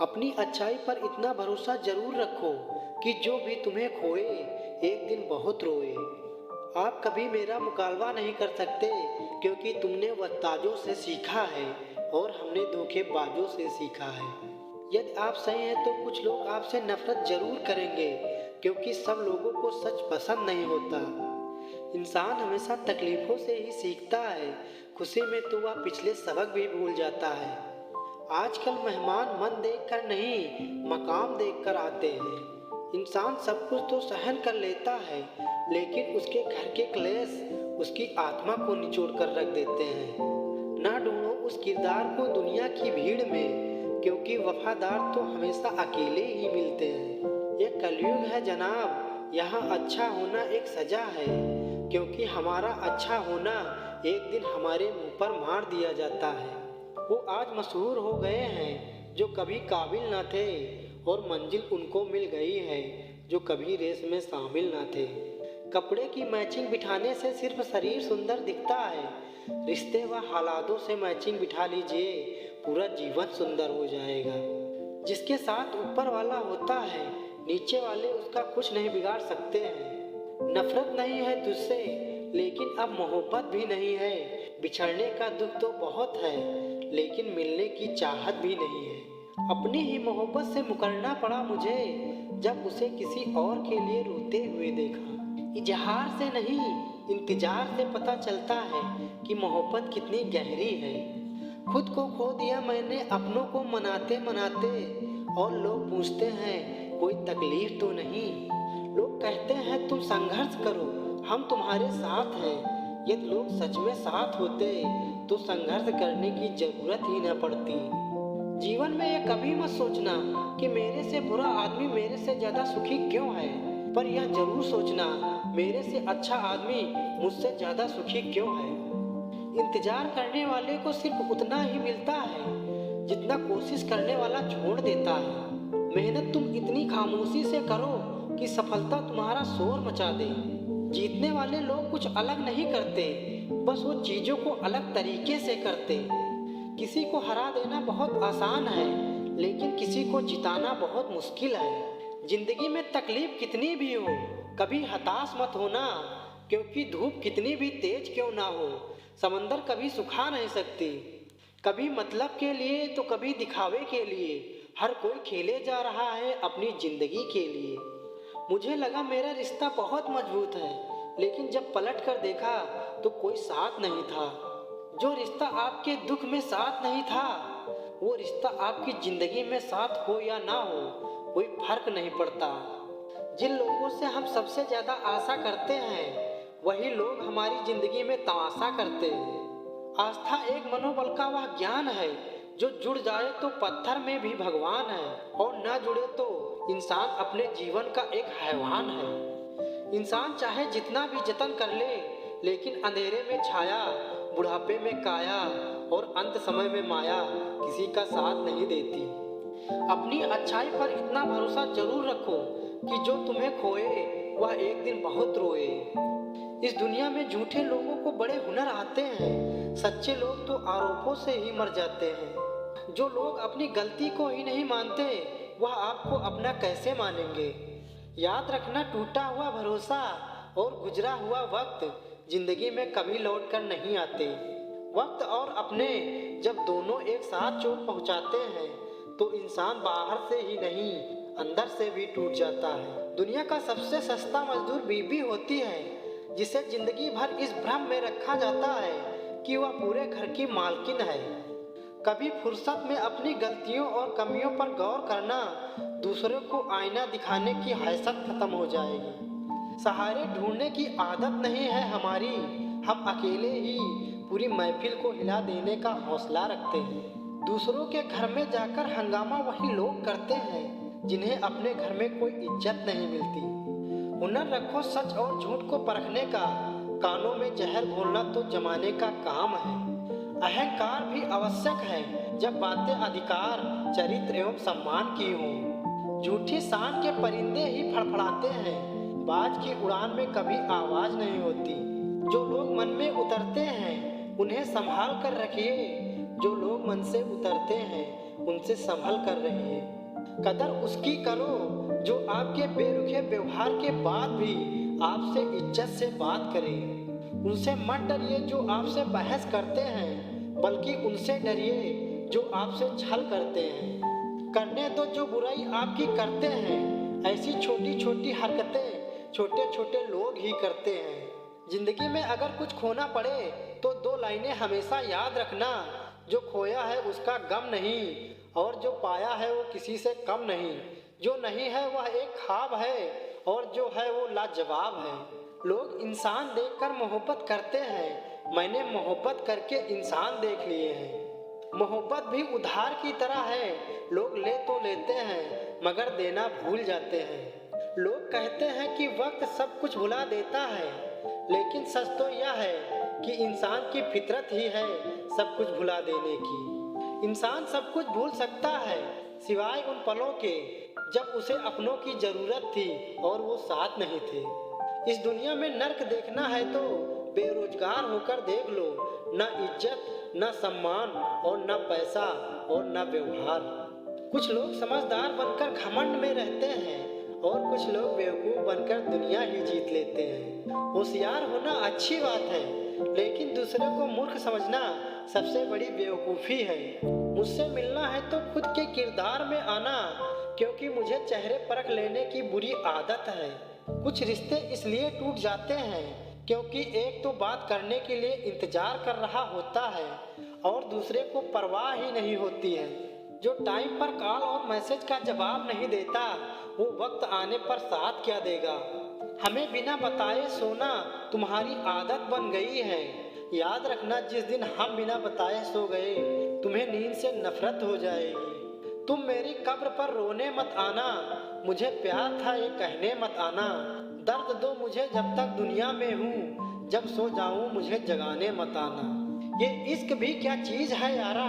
अपनी अच्छाई पर इतना भरोसा जरूर रखो कि जो भी तुम्हें खोए एक दिन बहुत रोए। आप कभी मेरा मुकालवा नहीं कर सकते क्योंकि तुमने वस्ताजों से सीखा है और हमने धोखेबाजों से सीखा है। यदि आप सही हैं तो कुछ लोग आपसे नफरत जरूर करेंगे क्योंकि सब लोगों को सच पसंद नहीं होता। इंसान हमेशा तकलीफों से ही सीखता है, खुशी में तो वह पिछले सबक भी भूल जाता है। आजकल मेहमान मन देखकर नहीं मकाम देखकर आते हैं। इंसान सब कुछ तो सहन कर लेता है लेकिन उसके घर के क्लेश उसकी आत्मा को निचोड़ कर रख देते हैं। ना ढूंढो उस किरदार को दुनिया की भीड़ में क्योंकि वफादार तो हमेशा अकेले ही मिलते हैं। ये कलयुग है जनाब, यहाँ अच्छा होना एक सजा है क्योंकि हमारा अच्छा होना एक दिन हमारे मुंह पर मार दिया जाता है। वो आज मशहूर हो गए हैं जो कभी काबिल न थे और मंजिल उनको मिल गई है जो कभी रेस में शामिल न थे। कपड़े की मैचिंग बिठाने से सिर्फ शरीर सुंदर दिखता है, रिश्ते व हालातों से मैचिंग बिठा लीजिए, पूरा जीवन सुंदर हो जाएगा। जिसके साथ ऊपर वाला होता है नीचे वाले उसका कुछ नहीं बिगाड़ सकते हैं। नफरत नहीं है तुझसे लेकिन अब मोहब्बत भी नहीं है। बिछड़ने का दुख तो बहुत है लेकिन मिलने की चाहत भी नहीं है। अपनी ही मोहब्बत से मुकरना पड़ा मुझे जब उसे किसी और के लिए रोते हुए देखा। इजहार से नहीं इंतजार से पता चलता है कि मोहब्बत कितनी गहरी है। खुद को खो दिया मैंने अपनों को मनाते मनाते और लोग पूछते हैं कोई तकलीफ तो नहीं। लोग कहते हैं तुम संघर्ष करो हम तुम्हारे साथ हैं। यदि लोग सच में साथ होते तो संघर्ष करने की जरूरत ही न पड़ती। जीवन में ये कभी मत सोचना कि मेरे से बुरा आदमी मेरे से ज्यादा सुखी क्यों है, पर यह जरूर सोचना मेरे से अच्छा आदमी मुझसे ज्यादा सुखी क्यों है। इंतजार करने वाले को सिर्फ उतना ही मिलता है जितना कोशिश करने वाला छोड़ देता है। मेहनत तुम इतनी खामोशी से करो कि सफलता तुम्हारा शोर मचा दे। जीतने वाले लोग कुछ अलग नहीं करते, बस वो चीजों को अलग तरीके से करते। किसी को हरा देना बहुत आसान है लेकिन किसी को जिताना बहुत मुश्किल है। जिंदगी में तकलीफ कितनी भी हो कभी हताश मत होना क्योंकि धूप कितनी भी तेज क्यों ना हो समंदर कभी सुखा नहीं सकती। कभी मतलब के लिए तो कभी दिखावे के लिए हर कोई खेले जा रहा है अपनी जिंदगी के लिए। मुझे लगा मेरा रिश्ता बहुत मजबूत है लेकिन जब पलट कर देखा तो कोई साथ नहीं था। जो रिश्ता आपके दुख में साथ नहीं था वो रिश्ता आपकी जिंदगी में साथ हो या ना हो कोई फर्क नहीं पड़ता। जिन लोगों से हम सबसे ज्यादा आशा करते हैं वही लोग हमारी जिंदगी में तमाशा करते हैं। आस्था एक मनोबल का वह ज्ञान है जो जुड़ जाए तो पत्थर में भी भगवान है और ना जुड़े तो इंसान अपने जीवन का एक हैवान है। इंसान चाहे जितना भी जतन कर ले लेकिन अंधेरे में छाया, बुढ़ापे में काया और अंत समय में माया किसी का साथ नहीं देती। अपनी अच्छाई पर इतना भरोसा जरूर रखो कि जो तुम्हें खोए वह एक दिन बहुत रोए। इस दुनिया में झूठे लोगों को बड़े हुनर आते हैं, सच्चे लोग तो आरोपों से ही मर जाते हैं। जो लोग अपनी गलती को ही नहीं मानते वह आपको अपना कैसे मानेंगे। याद रखना टूटा हुआ भरोसा और गुजरा हुआ वक्त जिंदगी में कभी लौट कर नहीं आते। वक्त और अपने जब दोनों एक साथ चोट पहुंचाते हैं तो इंसान बाहर से ही नहीं अंदर से भी टूट जाता है। दुनिया का सबसे सस्ता मजदूर बीवी होती है जिसे जिंदगी भर इस भ्रम में रखा जाता है कि वह पूरे घर की मालकिन है। कभी फुर्सत में अपनी गलतियों और कमियों पर गौर करना दूसरों को आईना दिखाने की हैसियत खत्म हो जाएगी। सहारे ढूंढने की आदत नहीं है हमारी, हम अकेले ही पूरी महफिल को हिला देने का हौसला रखते हैं। दूसरों के घर में जाकर हंगामा वही लोग करते हैं जिन्हें अपने घर में कोई इज्जत नहीं मिलती। हुनर रखो सच और झूठ को परखने का, कानों में जहर घोलना तो जमाने का काम है। अहंकार भी आवश्यक है जब बातें अधिकार, चरित्र एवं सम्मान की हों। झूठी शान के परिंदे ही फड़फड़ाते हैं, बाज की उड़ान में कभी आवाज नहीं होती। जो लोग मन में उतरते हैं उन्हें संभाल कर रखिए, जो लोग मन से उतरते हैं उनसे संभल कर रहिए। कदर उसकी करो जो आपके बेरुखे व्यवहार के बाद भी आपसे इज्जत से बात करें। उनसे मत डरिए जो आपसे बहस करते हैं, बल्कि उनसे डरिए जो आपसे छल करते हैं। करने दो जो बुराई आपकी करते हैं। ऐसी छोटी छोटी हरकतें छोटे छोटे लोग ही करते हैं। जिंदगी में अगर कुछ खोना पड़े तो 2 लाइनें हमेशा याद रखना, जो खोया है उसका गम नहीं, और जो पाया है वो किसी से कम नहीं। जो नहीं है वह एक ख्वाब है, और जो है वो लाजवाब है। लोग इंसान देखकर मोहब्बत करते हैं, मैंने मोहब्बत करके इंसान देख लिए हैं। मोहब्बत भी उधार की तरह है, लोग ले तो लेते हैं मगर देना भूल जाते हैं। लोग कहते हैं कि वक्त सब कुछ भुला देता है, लेकिन सच तो यह है कि इंसान की फितरत ही है सब कुछ भुला देने की। इंसान सब कुछ भूल सकता है सिवाय उन पलों के जब उसे अपनों की जरूरत थी और वो साथ नहीं थे। इस दुनिया में नर्क देखना है तो बेरोजगार होकर देख लो, न इज्जत न सम्मान और न पैसा और न व्यवहार। कुछ लोग समझदार बनकर घमंड में रहते हैं और कुछ लोग बेवकूफ बनकर दुनिया ही जीत लेते हैं। होशियार होना अच्छी बात है, लेकिन दूसरे को मूर्ख समझना सबसे बड़ी बेवकूफ़ी है। मुझसे मिलना है तो खुद के किरदार में आना, क्योंकि मुझे चेहरे परख लेने की बुरी आदत है। कुछ रिश्ते इसलिए टूट जाते हैं क्योंकि एक तो बात करने के लिए इंतजार कर रहा होता है और दूसरे को परवाह ही नहीं होती है। जो टाइम पर कॉल और मैसेज का जवाब नहीं देता, वो वक्त आने पर साथ क्या देगा। हमें बिना बताए सोना तुम्हारी आदत बन गई है। याद रखना, जिस दिन हम बिना बताए सो गए तुम्हें नींद से नफरत हो जाएगी। तुम मेरी कब्र पर रोने मत आना, मुझे प्यार था ये कहने मत आना। दर्द दो मुझे जब तक दुनिया में हूँ, जब सो जाऊँ मुझे जगाने मत आना। ये इश्क भी क्या चीज़ है यारा,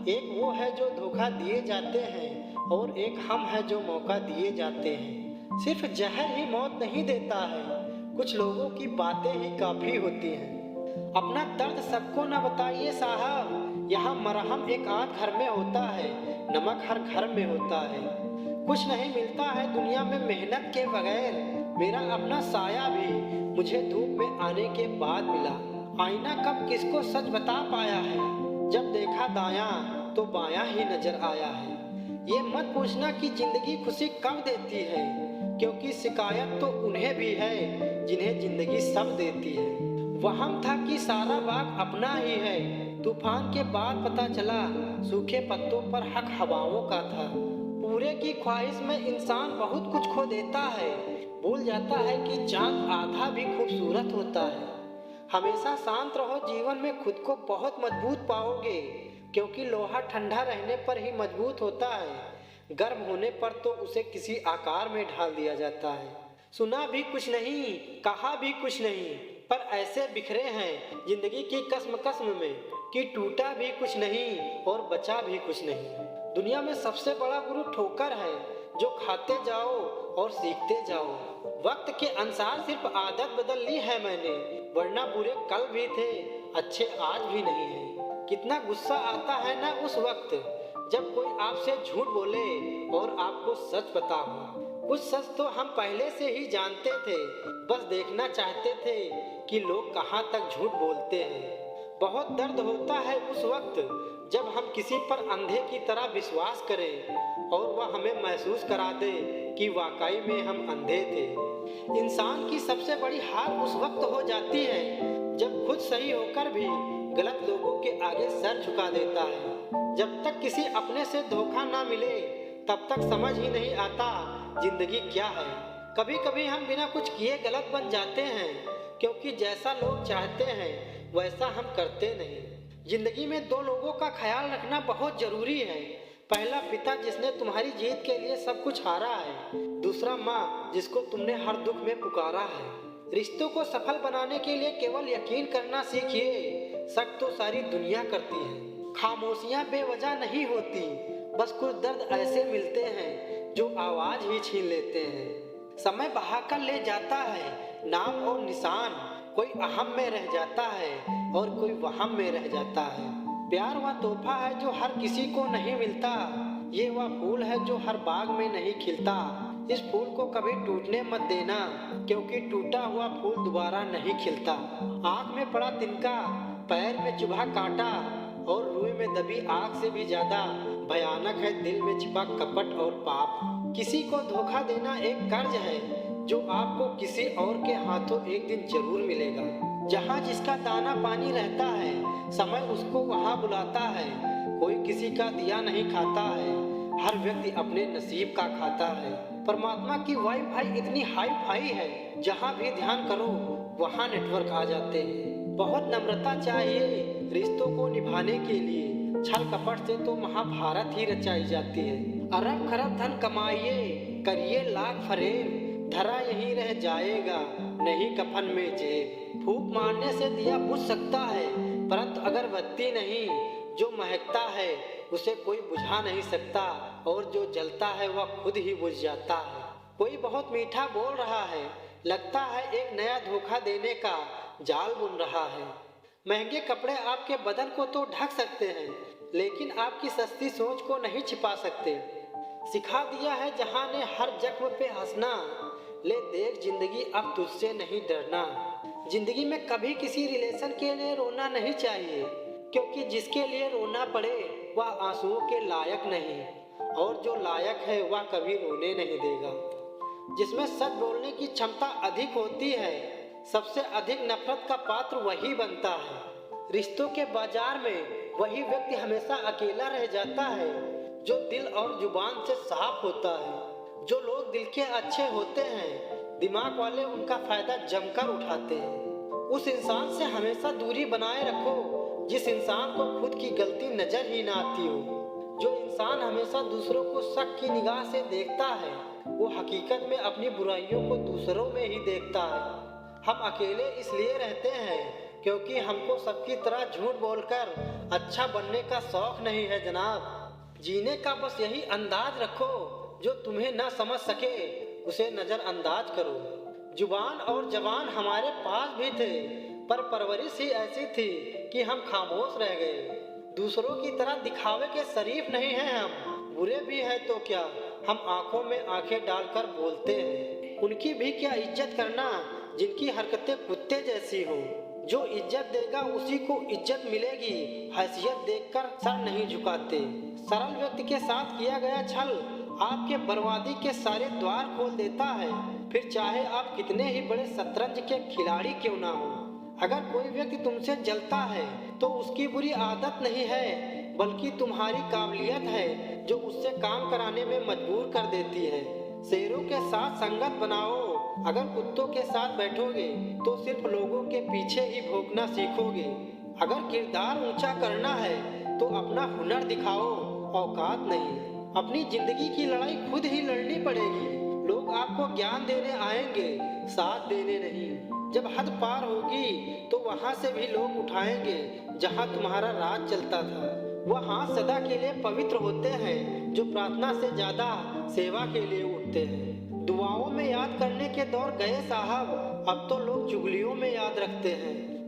एक वो है जो धोखा दिए जाते हैं और एक हम है जो मौका दिए जाते हैं। सिर्फ जहर ही मौत नहीं देता है, कुछ लोगों की बातें ही काफ़ी होती हैं। अपना दर्द सबको न बताइए साहब, यहाँ मरहम एक आध घर में होता है, नमक हर घर में होता है। कुछ नहीं मिलता है दुनिया में मेहनत के बगैर, मेरा अपना साया भी मुझे धूप में आने के बाद मिला। आईना कब किसको सच बता पाया है, जब देखा दायां तो बायां ही नजर आया है। ये मत पूछना कि जिंदगी खुशी कब देती है, क्योंकि शिकायत तो उन्हें भी है जिन्हें जिंदगी सब देती है। वहम था कि सारा बाग अपना ही है, तूफान के बाद पता चला सूखे पत्तों पर हक हवाओं का था। पूरे की ख्वाहिश में इंसान बहुत कुछ खो देता है, भूल जाता है कि चांद आधा भी खूबसूरत होता है। हमेशा शांत रहो, जीवन में खुद को बहुत मजबूत पाओगे, क्योंकि लोहा ठंडा रहने पर ही मजबूत होता है, गर्म होने पर तो उसे किसी आकार में ढाल दिया जाता है। सुना भी कुछ नहीं, कहा भी कुछ नहीं, पर ऐसे बिखरे हैं जिंदगी की कसम कसम में कि टूटा भी कुछ नहीं और बचा भी कुछ नहीं। दुनिया में सबसे बड़ा गुरु ठोकर है, जो खाते जाओ और सीखते जाओ। वक्त के अनुसार सिर्फ आदत बदल ली है मैंने, वरना बुरे कल भी थे, अच्छे आज भी नहीं है। कितना गुस्सा आता है ना उस वक्त जब कोई आपसे झूठ बोले और आपको सच पता हो। कुछ सच तो हम पहले से ही जानते थे, बस देखना चाहते थे कि लोग कहाँ तक झूठ बोलते हैं। बहुत दर्द होता है उस वक्त जब हम किसी पर अंधे की तरह विश्वास करें और वह हमें महसूस करा दे कि वाकई में हम अंधे थे। इंसान की सबसे बड़ी हार उस वक्त हो जाती है जब खुद सही होकर भी गलत लोगों के आगे सर झुका देता है। जब तक किसी अपने से धोखा ना मिले तब तक समझ ही नहीं आता जिंदगी क्या है। कभी कभी हम बिना कुछ किए गलत बन जाते हैं, क्योंकि जैसा लोग चाहते हैं वैसा हम करते नहीं। जिंदगी में 2 लोगों का ख्याल रखना बहुत जरूरी है। पहला पिता जिसने तुम्हारी जीत के लिए सब कुछ हारा है, दूसरा माँ जिसको तुमने हर दुख में पुकारा है। रिश्तों को सफल बनाने के लिए केवल यकीन करना सीखिए, शक तो सारी दुनिया करती है। खामोशियाँ बेवजह नहीं होती, बस कुछ दर्द ऐसे मिलते हैं जो आवाज ही छीन लेते हैं। समय बहाकर ले जाता है नाम और निशान, कोई अहम में रह जाता है और कोई वहम में रह जाता है। प्यार वह तोहफा है जो हर किसी को नहीं मिलता। ये वह फूल है जो हर बाग में नहीं खिलता। इस फूल को कभी टूटने मत देना, क्योंकि टूटा हुआ फूल दोबारा नहीं खिलता। आँख में पड़ा तिनका, पैर में चुभा कांटा, और रुई में दबी आग से भी ज्यादा भयानक है दिल में छिपा कपट और पाप। किसी को धोखा देना एक कर्ज है जो आपको किसी और के हाथों एक दिन जरूर मिलेगा। जहाँ जिसका दाना पानी रहता है, समय उसको वहाँ बुलाता है। कोई किसी का दिया नहीं खाता है, हर व्यक्ति अपने नसीब का खाता है। परमात्मा की वाईफाई इतनी हाई फाई है, जहाँ भी ध्यान करो वहाँ नेटवर्क आ जाते हैं। बहुत नम्रता चाहिए रिश्तों को निभाने के लिए। छल कपट से तो महाभारत ही रचाई जाती है। अरब खरब धन कमाइए, करिए लाख फरेब, धरा यहीं रह जाएगा नहीं कफन में जेब। फूंक मारने से दिया बुझ सकता है, परंतु अगर बत्ती नहीं, जो महकता है उसे कोई बुझा नहीं सकता, और जो जलता है वह खुद ही बुझ जाता है। कोई बहुत मीठा बोल रहा है, लगता है एक नया धोखा देने का जाल बुन रहा है। महंगे कपड़े आपके बदन को तो ढक सकते हैं, लेकिन आपकी सस्ती सोच को नहीं छिपा सकते। सिखा दिया है जहां ने हर जख्म पे हंसना, ले देख जिंदगी अब तुझसे नहीं डरना। जिंदगी में कभी किसी रिलेशन के लिए रोना नहीं चाहिए, क्योंकि जिसके लिए रोना पड़े वह आंसुओं के लायक नहीं, और जो लायक है वह कभी रोने नहीं देगा। जिसमें सच बोलने की क्षमता अधिक होती है, सबसे अधिक नफरत का पात्र वही बनता है। रिश्तों के बाजार में वही व्यक्ति हमेशा अकेला रह जाता है जो दिल और जुबान से साफ होता है। जो लोग दिल के अच्छे होते हैं, दिमाग वाले उनका फायदा जमकर उठाते हैं। उस इंसान से हमेशा दूरी बनाए रखो जिस इंसान को खुद की गलती नजर ही ना आती हो। जो इंसान हमेशा दूसरों को शक की निगाह से देखता है, वो हकीकत में अपनी बुराइयों को दूसरों में ही देखता है। हम अकेले इसलिए रहते हैं क्योंकि हमको सबकी तरह झूठ बोलकर अच्छा बनने का शौक नहीं है जनाब। जीने का बस यही अंदाज रखो, जो तुम्हें न समझ सके उसे नजरअंदाज करो। जुबान और जवान हमारे पास भी थे, पर परवरिश ही ऐसी थी कि हम खामोश रह गए। दूसरों की तरह दिखावे के शरीफ नहीं हैं हम, बुरे भी हैं तो क्या, हम आंखों में आंखें डालकर बोलते हैं। उनकी भी क्या इज्जत करना जिनकी हरकतें कुत्ते जैसी हो। जो इज्जत देगा उसी को इज्जत मिलेगी, हैसियत देखकर सर नहीं झुकाते। सरल व्यक्ति के साथ किया गया छल आपके बर्बादी के सारे द्वार खोल देता है, फिर चाहे आप कितने ही बड़े शतरंज के खिलाड़ी क्यों ना हो। अगर कोई व्यक्ति तुमसे जलता है तो उसकी बुरी आदत नहीं है, बल्कि तुम्हारी काबिलियत है जो उससे काम कराने में मजबूर कर देती है। शेरों के साथ संगत बनाओ, अगर कुत्तों के साथ बैठोगे तो सिर्फ लोगों के पीछे ही भौंकना सीखोगे। अगर किरदार ऊंचा करना है तो अपना हुनर दिखाओ, औकात नहीं। अपनी जिंदगी की लड़ाई खुद ही लड़नी पड़ेगी। लोग आपको ज्ञान देने आएंगे, साथ देने नहीं। जब हद पार होगी तो वहाँ से भी लोग उठाएंगे जहाँ तुम्हारा राज चलता था। वह हाथ सदा के लिए पवित्र होते हैं जो प्रार्थना से ज्यादा सेवा के लिए उठते हैं। दुआओं में याद करने के दौर गए साहब, अब तो लोग चुगलियों में याद रखते हैं।